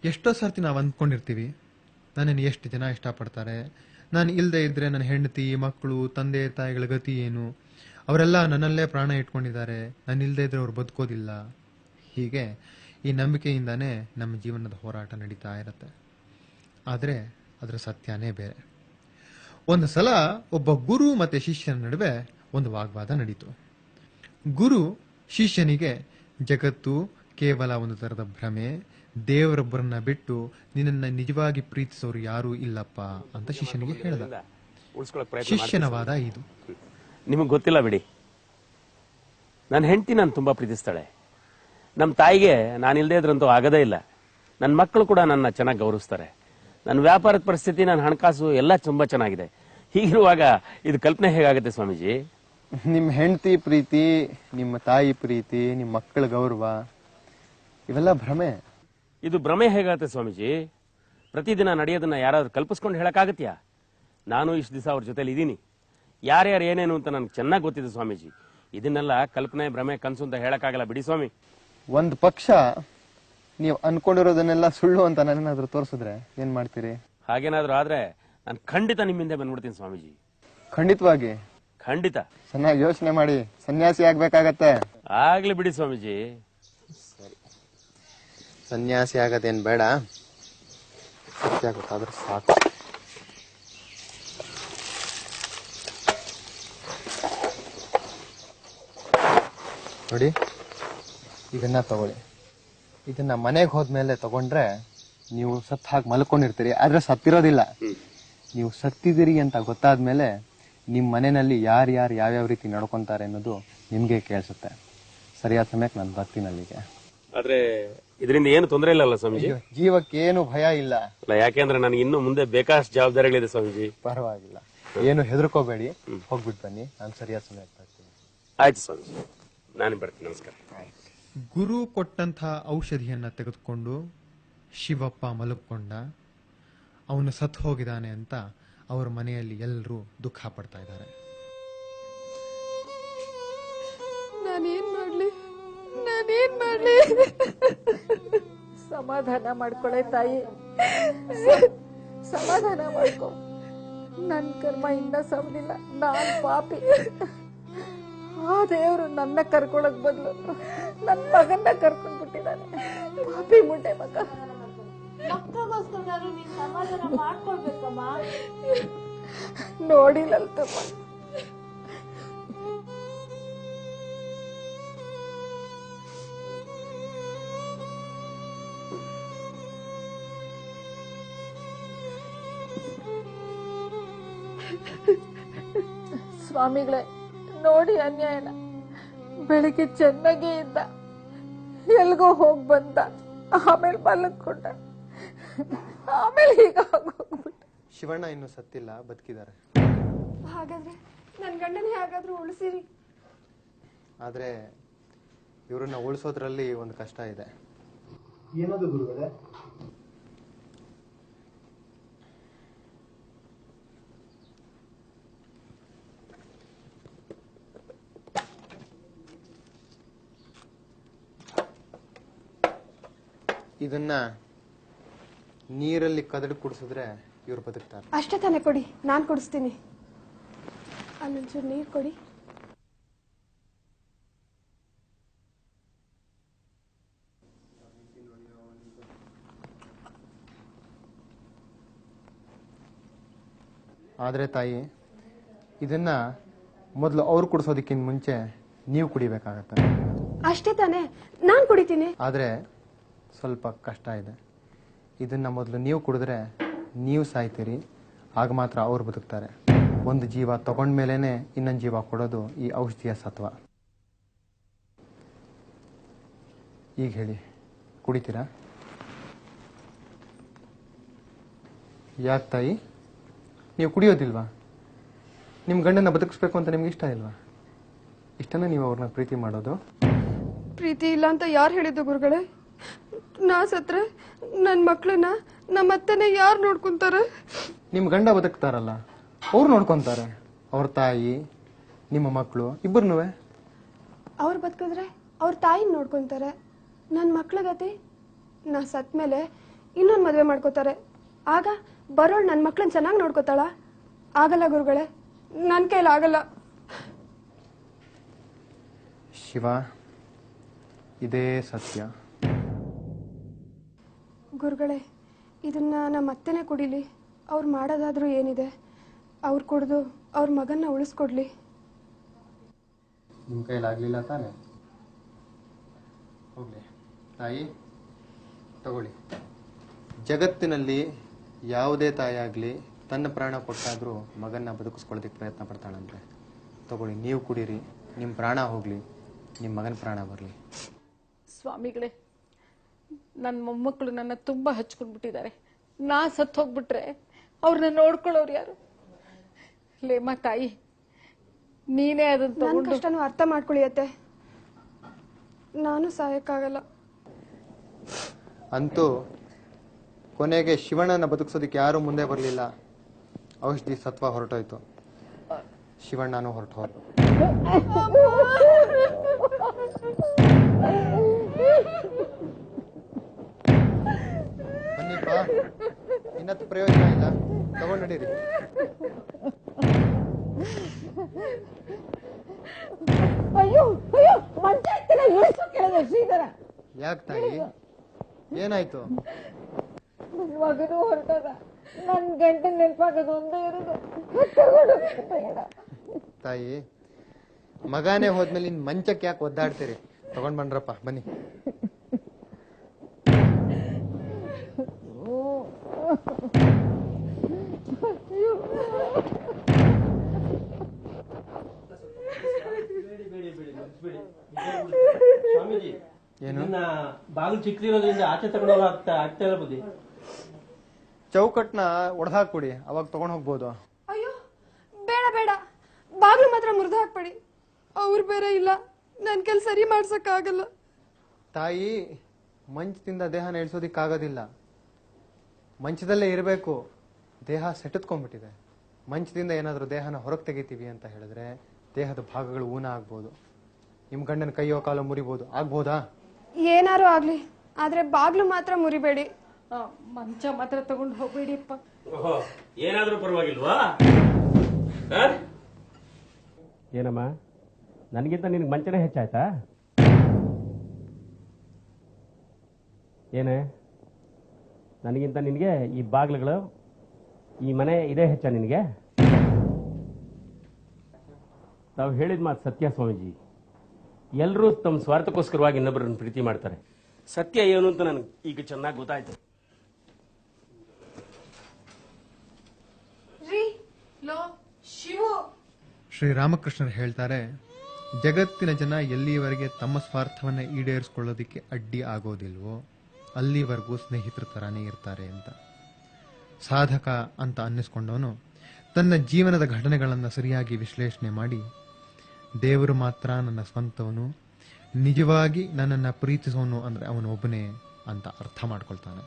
ಎಷ್ಟೋ ಸರ್ತಿ ನಾವು ಅಂದ್ಕೊಂಡಿರ್ತೀವಿ, ನನ್ನನ್ನು ಎಷ್ಟು ಜನ ಇಷ್ಟಪಡ್ತಾರೆ, ನಾನು ಇಲ್ಲದೆ ಇದ್ದರೆ ನನ್ನ ಹೆಂಡತಿ ಮಕ್ಕಳು ತಂದೆ ತಾಯಿಗಳ ಗತಿ ಏನು, ಅವರೆಲ್ಲ ನನ್ನಲ್ಲೇ ಪ್ರಾಣ ಇಟ್ಕೊಂಡಿದ್ದಾರೆ, ನಾನು ಇಲ್ಲದೆ ಇದ್ದರೆ ಅವ್ರು ಬದುಕೋದಿಲ್ಲ. ಹೀಗೆ ಈ ನಂಬಿಕೆಯಿಂದಾನೇ ನಮ್ಮ ಜೀವನದ ಹೋರಾಟ ನಡೀತಾ ಇರುತ್ತೆ. ಆದರೆ ಅದರ ಸತ್ಯನೇ ಬೇರೆ. ಒಂದು ಸಲ ಒಬ್ಬ ಗುರು ಮತ್ತು ಶಿಷ್ಯನ ನಡುವೆ ಒಂದು ವಾಗ್ವಾದ ನಡೀತು. ಗುರು ಶಿಷ್ಯನಿಗೆ ಜಗತ್ತು ಕೇವಲ ಒಂದು ಥರದ ಭ್ರಮೆ, ದೇವರೊಬ್ಬರನ್ನ ಬಿಟ್ಟು ನಿನ್ನನ್ನು ನಿಜವಾಗಿ ಪ್ರೀತಿಸೋರು ಯಾರೂ ಇಲ್ಲಪ್ಪ ಅಂತ ಶಿಷ್ಯನಿಗೆ ಹೇಳ್ದ. ಶಿಷ್ಯನ ವಾದ ಇದು. ನಿಮಗೆ ಗೊತ್ತಿಲ್ಲ ಬಿಡಿ, ನನ್ನ ಹೆಂಡತಿ ನಾನು ತುಂಬಾ ಪ್ರೀತಿಸ್ತಾಳೆ. ನಮ್ಮ ತಾಯಿಗೆ ನಾನಿಲ್ಲದೆ ಇದ್ರಂತೂ ಆಗದೇ ಇಲ್ಲ. ನನ್ನ ಮಕ್ಕಳು ಕೂಡ ನನ್ನ ಚೆನ್ನಾಗಿ ಗೌರವಿಸ್ತಾರೆ. ನನ್ನ ವ್ಯಾಪಾರದ ಪರಿಸ್ಥಿತಿ, ನನ್ನ ಹಣಕಾಸು ಎಲ್ಲ ತುಂಬಾ ಚೆನ್ನಾಗಿದೆ. ಹೀಗಿರುವಾಗ ಇದು ಕಲ್ಪನೆ ಹೇಗಾಗುತ್ತೆ ಸ್ವಾಮೀಜಿ? ನಿಮ್ಮ ಹೆಂಡತಿ ಪ್ರೀತಿ, ನಿಮ್ಮ ತಾಯಿ ಪ್ರೀತಿ, ನಿಮ್ಮ ಮಕ್ಕಳ ಗೌರವ ಇವೆಲ್ಲ ಭ್ರಮೆ. ಇದು ಭ್ರಮೆ ಹೇಗಾಗುತ್ತೆ ಸ್ವಾಮೀಜಿ? ಪ್ರತಿದಿನ ನಡೆಯೋದನ್ನ ಯಾರಾದ್ರೂ ಕಲ್ಪಿಸ್ಕೊಂಡು ಹೇಳಕ್ಕಾಗತ್ಯಾ? ನಾನು ಇಷ್ಟು ದಿವಸ ಅವ್ರ ಜೊತೆಲಿ ಇದ್ದೀನಿ. ಯಾರ್ಯಾರು ಏನೇನು ಅಂತ ನನಗೆ ಚೆನ್ನಾಗಿ ಗೊತ್ತಿದೆ ಸ್ವಾಮೀಜಿ. ಇದನ್ನೆಲ್ಲ ಕಲ್ಪನೆ ಭ್ರಮೆ ಕನಸು ಅಂತ ಹೇಳಕ್ಕಾಗಲ್ಲ ಬಿಡಿ ಸ್ವಾಮಿ. ಒಂದು ಪಕ್ಷ ನೀವು ಅನ್ಕೊಂಡಿರೋದನ್ನೆಲ್ಲ ಸುಳ್ಳು ಅಂತ ನನ್ನೇನಾದ್ರೂ ತೋರಿಸಿದ್ರೆ ಏನ್ ಮಾಡ್ತೀರಿ? ಹಾಗೇನಾದ್ರೂ ಆದ್ರೆ ನಾನು ಖಂಡಿತ ನಿಮ್ಮಿಂದ ಬಂದ್ಬಿಡ್ತೀನಿ ಸ್ವಾಮೀಜಿ. ಖಂಡಿತವಾಗಿ? ಖಂಡಿತ. ಚೆನ್ನಾಗಿ ಯೋಚನೆ ಮಾಡಿ ಸನ್ಯಾಸಿ ಆಗ್ಬೇಕಾಗತ್ತೆ. ಆಗ್ಲಿ ಬಿಡಿ ಸ್ವಾಮೀಜಿ. ಸನ್ಯಾಸಿ ಆಗದೇನ್ ಬೇಡ, ಸತ್ಯ ಗೊತ್ತಾದ್ರೆ ಸಾಕು. ನೋಡಿ, ಇದನ್ನ ತಗೊಳ್ಳಿ. ಇದನ್ನ ಮನೆಗೆ ಹೋದ್ಮೇಲೆ ತಗೊಂಡ್ರೆ ನೀವು ಸತ್ ಹಾಕಿ ಮಲ್ಕೊಂಡಿರ್ತೀರಿ, ಆದ್ರೆ ಸತ್ತಿರೋದಿಲ್ಲ. ನೀವು ಸತ್ತಿದಿರಿ ಅಂತ ಗೊತ್ತಾದ್ಮೇಲೆ ನಿಮ್ ಮನೆಯಲ್ಲಿ ಯಾರ್ಯಾರು ಯಾವ್ಯಾವ ರೀತಿ ನಡ್ಕೊಂತಾರೆ ಅನ್ನೋದು ನಿಮ್ಗೆ ಕೇಳಿಸುತ್ತೆ. ಸರಿಯಾದ ಸಮಯಕ್ಕೆ ನಾನು ಬರ್ತೀನಿ ಅಲ್ಲಿಗೆ. ಆದ್ರೆ ಇದರಿಂದ ಏನು ತೊಂದರೆ ಇಲ್ಲಲ್ಲ ಸ್ವಾಮೀಜಿ? ಜೀವಕ್ಕೆ ಏನು ಭಯ ಇಲ್ಲ. ಯಾಕೆಂದ್ರೆ ನನಗೆ ಇನ್ನು ಮುಂದೆ ಬೇಕಾಷ್ಟು ಜವಾಬ್ದಾರಿಗಳಿದೆ ಸ್ವಾಮೀಜಿ. ಪರವಾಗಿಲ್ಲ, ಏನು ಹೆದರ್ಕೋಬೇಡಿ, ಹೋಗ್ಬಿಟ್ಟು ಬನ್ನಿ. ನಾನು ಸರಿಯಾದ ಸಮಯಕ್ಕೆ ಬರ್ತೀನಿ. ಆಯ್ತು ಸ್ವಾಮೀಜಿ, ನಾನು ಬರ್ತೀನಿ. ನಮಸ್ಕಾರ. ಗುರು ಕೊಟ್ಟಂಥ ಔಷಧಿಯನ್ನ ತೆಗೆದುಕೊಂಡು ಶಿವಪ್ಪ ಮಲಗಿಕೊಂಡ. ಅವನು ಸತ್ತು ಹೋಗಿದ್ದಾನೆ ಅಂತ ಅವರ ಮನೆಯಲ್ಲಿ ಎಲ್ಲರೂ ದುಃಖ ಪಡ್ತಾ ಇದ್ದಾರೆ. ನಾನೇನ್ ಮಾಡ್ಲಿ? ಸಮಾಧಾನ ಮಾಡ್ಕೊಳೆ ತಾಯಿ, ಸಮಾಧಾನ ಮಾಡ್ಕೊ. ನನ್ ಕರ್ಮ ಇನ್ನ ಸವಲಿಲ್ಲ, ನಾನ್ ಪಾಪಿ. ಆ ದೇವ್ರು ನನ್ನ ಕರ್ಕೊಳಕ್ ಬದಲು ನನ್ ಮಗನ್ನ ಕರ್ಕೊಂಡ್ಬಿಟ್ಟಿದ್ದಾನೆ. ಪಾಪಿ ಮುಂಡೆ ಮಗ. ನೋಡಿ ಲಲಿತಮ್ಮ, ಸ್ವಾಮಿಗಳೇ ನೋಡಿ ಅನ್ಯಾಯನ. ಬೆಳಿಗ್ಗೆ ಚೆನ್ನಾಗೇ ಇದ್ದ, ಎಲ್ಗೋ ಹೋಗ್ ಬಂದ, ಆಮೇಲೆ ಮಲಗ್ಕೊಂಡ, ಆಮೇಲೆ ಈಗ ಹೋಗ್ಬಿಟ್ಟ. ಶಿವಣ್ಣ ಇನ್ನು ಸತ್ತಿಲ್ಲ, ಬದುಕಿದ್ದಾರೆ. ಹಾಗಾದ್ರೆ ನನ್ ಗಂಡನೇ ಹಾಗಾದ್ರೂ ಉಳಿಸಿರಿ. ಆದ್ರೆ ಇವ್ರನ್ನ ಉಳಿಸೋದ್ರಲ್ಲಿ ಒಂದು ಕಷ್ಟ ಇದೆ. ಏನದು ಗುರುಗಳೇ? ಇದನ್ನ ನೀರಲ್ಲಿ ಕದಡಿ ಕುಡಿಸಿದ್ರೆ ಇವ್ರು ಬದುಕ್ತಾರೆ. ಅಷ್ಟೇ ತಾನೇ? ಕೊಡಿ, ನಾನ್ ಕುಡಿಸ್ತೀನಿ. ಅಲ್ಲೊಂಚೂರು ನೀರು ಕೊಡಿ. ಆದ್ರೆ ತಾಯಿ, ಇದನ್ನ ಮೊದಲು ಅವ್ರು ಕುಡಿಸೋದಕ್ಕಿಂತ ಮುಂಚೆ ನೀವು ಕುಡಿಬೇಕಾಗತ್ತೆ. ಅಷ್ಟೇ ತಾನೇ? ನಾನ್ ಕುಡಿತೀನಿ. ಆದ್ರೆ ಸ್ವಲ್ಪ ಕಷ್ಟ ಇದೆ. ಇದನ್ನ ಮೊದಲು ನೀವು ಕುಡಿದ್ರೆ ನೀವು ಸಾಯ್ತೀರಿ, ಆಗ ಮಾತ್ರ ಅವ್ರು ಬದುಕ್ತಾರೆ. ಒಂದು ಜೀವ ತಗೊಂಡ್ಮೇಲೆನೆ ಇನ್ನೊಂದು ಜೀವ ಕೊಡೋದು ಈ ಔಷಧಿಯ ಸತ್ವ. ಈಗ ಹೇಳಿ, ಕುಡಿತೀರಾ? ಯಾಕೆ ತಾಯಿ, ನೀವು ಕುಡಿಯೋದಿಲ್ವಾ? ನಿಮ್ಮ ಗಂಡನ ಬದುಕಿಸ್ಬೇಕು ಅಂತ ನಿಮ್ಗೆ ಇಷ್ಟ ಇಲ್ವಾ? ಇಷ್ಟನೇ ನೀವು ಅವ್ರನ್ನ ಪ್ರೀತಿ ಮಾಡೋದು? ಪ್ರೀತಿ ಇಲ್ಲ ಅಂತ ಯಾರು ಹೇಳಿದ್ದು ಗುರುಗಳೇ? ನಾ ಸತ್ರೆ ನನ್ ಮಕ್ಳನ್ನ ನಮ್ಮತ್ತನೇ ಯಾರು ನೋಡ್ಕೊಂತಾರೆ? ನಿಮ್ ಗಂಡ ಬದುಕ್ತಾರಲ್ಲ, ಅವ್ರು ನೋಡ್ಕೊಂತಾರೆ. ಅವ್ರ ತಾಯಿ, ನಿಮ್ಮ ಮಕ್ಕಳು ಇಬ್ಬರನ್ನೂ. ಅವ್ರು ಬದುಕಿದ್ರೆ ಅವ್ರ ತಾಯಿನ ನೋಡ್ಕೊಂತಾರೆ. ನನ್ನ ಮಕ್ಳ ಗತಿ, ನಾ ಸತ್ ಮೇಲೆ ಇನ್ನೊಂದು ಮದುವೆ ಮಾಡ್ಕೋತಾರೆ. ಆಗ ಬರೋಳು ನನ್ನ ಮಕ್ಳನ್ನ ಚೆನ್ನಾಗಿ ನೋಡ್ಕೋತಾಳ? ಆಗಲ್ಲ ಗುರುಗಳೇ, ನನ್ನ ಕೈಲಿ ಆಗಲ್ಲ. ಶಿವ, ಇದೇ ಸತ್ಯ. ಗುರುಗಳೇ, ಇದನ್ನ ನಮ್ಮ ಅತ್ತೆನೇ ಕುಡಿಲಿ. ಅವ್ರು ಮಾಡೋದಾದ್ರೂ ಏನಿದೆ, ಅವ್ರು ಕುಡಿದು ಅವ್ರ ಮಗನ್ನ ಉಳಿಸ್ಕೊಡ್ಲಿ. ನಿಮ್ಮ ಕೈಲಾಗಲಿಲ್ಲ ತಾನೆ? ಹೋಗ್ಲಿ ತಾಯಿ, ತಗೊಳ್ಳಿ. ಜಗತ್ತಿನಲ್ಲಿ ಯಾವುದೇ ತಾಯಿಯಾಗಲಿ ತನ್ನ ಪ್ರಾಣ ಕೊಟ್ಟಾದರೂ ಮಗನ್ನ ಬದುಕಿಸ್ಕೊಳ್ಳೋದಕ್ಕೆ ಪ್ರಯತ್ನ ಪಡ್ತಾಳಂತೆ. ತಗೊಳ್ಳಿ, ನೀವು ಕುಡೀರಿ. ನಿಮ್ಮ ಪ್ರಾಣ ಹೋಗಲಿ, ನಿಮ್ಮ ಮಗನ ಪ್ರಾಣ ಬರಲಿ. ಸ್ವಾಮಿಗಳೇ, ನನ್ನ ಮೊಮ್ಮಕ್ಕಳು ನನ್ನ ತುಂಬಾ ಹಚ್ಕೊಂಡ್ಬಿಟ್ಟಿದ್ದಾರೆ. ನಾ ಸತ್ತು ಹೋಗ್ಬಿಟ್ರೆ ಅವ್ರನ್ನ ನೋಡ್ಕೊಳ್ಳೋರು ಯಾರು? ಲೇಮ ತಾಯಿ, ನೀನೇ ಅದನ್ನ ನನ್ನ ತಗೊಂಡು ಕಷ್ಟನೂ ಅರ್ಥ ಮಾಡ್ಕೊಳ್ಳಿ ಅತ್ತೆ. ನಾನು ಸಾಯಕ್ಕಾಗಲ್ಲ. ಅಂತೂ ಕೊನೆಗೆ ಶಿವಣ್ಣನ ಬದುಕಿಸೋದಕ್ಕೆ ಯಾರೂ ಮುಂದೆ ಬರಲಿಲ್ಲ. ಔಷಧಿ ಸತ್ವ ಹೊರಟೋಯ್ತು, ಶಿವಣ್ಣನೂ ಹೊರಟು ಹೋದ. ಬನ್ನಿಪ್ಪ, ಇನ್ನತ್ತು ಪ್ರಯೋಜನ ಇಲ್ಲ, ತಗೊಂಡು ನಡೀರಿ. ಅಯ್ಯೋ ಅಯ್ಯೋ, ಮಂಚ ಎತ್ತಿನ ಇಳಿಸು ಕೆಳಗೆ ಶ್ರೀಧರ. ಯಾಕೆ ತಾಯಿ, ಏನಾಯ್ತು? ನನ್ನ ಮಗನೂ ಹೊರಟದ. ನನ್ ಗಂಟೆ ನೆನಪಾಗದು ಒಂದೇ ಇರೋದು. ತಾಯಿ, ಮಗನೇ ಹೋದ್ಮೇಲೆ ಇನ್ ಮಂಚಕ್ಕೆ ಯಾಕೆ ಒದ್ದಾಡ್ತೀರಿ? ತಗೊಂಡ್ ಬನ್ರಪ್ಪ, ಬನ್ನಿ. ಸ್ವಾಮೀಜಿ, ಏನು? ಬಾಗಿಲು ಚಿಕ್ಕದಿರೋದ್ರಿಂದ ಆಚೆ ತಗೊಂಡೋಗ ಆಗ್ತಾ ಇಲ್ಲ ಬುದ್ಧಿ. ಚೌಕಟ್ನ ಒಡೆದಾಕ್ಬಿಡಿ, ಅವಾಗ ತಗೊಂಡ್ ಹೋಗ್ಬೋದು. ಅಯ್ಯೋ ಬೇಡ ಬೇಡ, ಬಾಗ್ಲು ಮಾತ್ರ ಮುರಿದು ಹಾಕ್ಬೇಡಿ. ಅವ್ರು ಬೇರೆ ಇಲ್ಲ, ನನ್ನ ಕೆಲ್ ಸರಿ ಮಾಡ್ಸಕ್ಕಾಗಲ್ಲ. ತಾಯಿ, ಮಂಚದಿಂದ ದೇಹನ ಇಳಿಸೋದಿಕ್ಕಾಗೋದಿಲ್ಲ. ಮಂಚದಲ್ಲೇ ಇರಬೇಕು. ದೇಹ ಸೆಟೆತ್ಕೊಂಡ್ಬಿಟ್ಟಿದೆ. ಮಂಚದಿಂದ ಏನಾದರೂ ದೇಹನ ಹೊರಗೆ ತೆಗಿತೀವಿ ಅಂತ ಹೇಳಿದ್ರೆ ದೇಹದ ಭಾಗಗಳು ಊನ ಆಗ್ಬೋದು. ನಿಮ್ ಗಂಡನ ಕೈಯೋ ಕಾಲೋ ಮುರಿಬೋದು. ಆಗ್ಬೋದಾ? ಏನಾರು ಆಗ್ಲಿ, ಆದ್ರೆ ಬಾಗ್ಲು ಮಾತ್ರ ಮುರಿಬೇಡಿ. ಮಂಚ ಮಾತ್ರ ತಗೊಂಡು ಹೋಗ್ಬೇಡಿಪ್ಪ. ಏನಾದ್ರೂ ಪರವಾಗಿಲ್ವಾ? ಏನಮ್ಮ, ನನಗಿಂತ ನಿನಗೆ ಮಂಚನೇ ಹೆಚ್ಚಾಯ್ತಾ? ಏನೇ, ನನಗಿಂತ ನಿನಗೆ ಈ ಬಾಗಿಲುಗಳು, ಈ ಮನೆ ಇದೇ ಹೆಚ್ಚ ನಿನಗೆ? ತಾವು ಹೇಳಿದ ಮಾತು ಸತ್ಯ ಸ್ವಾಮೀಜಿ. ಎಲ್ಲರೂ ತಮ್ಮ ಸ್ವಾರ್ಥಕ್ಕೋಸ್ಕರವಾಗಿ ಇನ್ನೊಬ್ಬರನ್ನು ಪ್ರೀತಿ ಮಾಡ್ತಾರೆ. ಸತ್ಯ ಏನು ಅಂತ ನನಗೆ ಈಗ ಚೆನ್ನಾಗಿ ಗೊತ್ತಾಯ್ತು. ಶ್ರೀರಾಮಕೃಷ್ಣರು ಹೇಳ್ತಾರೆ, ಜಗತ್ತಿನ ಜನ ಎಲ್ಲಿವರೆಗೆ ತಮ್ಮ ಸ್ವಾರ್ಥವನ್ನ ಈಡೇರಿಸಿಕೊಳ್ಳೋದಿಕ್ಕೆ ಅಡ್ಡಿ ಆಗೋದಿಲ್ವೋ ಅಲ್ಲಿವರೆಗೂ ಸ್ನೇಹಿತರ ತರಾನೇ ಇರ್ತಾರೆ ಅಂತ. ಸಾಧಕ ಅಂತ ಅನ್ನಿಸ್ಕೊಂಡವನು ತನ್ನ ಜೀವನದ ಘಟನೆಗಳನ್ನು ಸರಿಯಾಗಿ ವಿಶ್ಲೇಷಣೆ ಮಾಡಿ, ದೇವರು ಮಾತ್ರ ನನ್ನ ಸ್ವಂತವನು, ನಿಜವಾಗಿ ನನ್ನನ್ನು ಪ್ರೀತಿಸೋನು ಅಂದ್ರೆ ಅವನು ಒಬ್ಬನೇ ಅಂತ ಅರ್ಥ ಮಾಡ್ಕೊಳ್ತಾನೆ.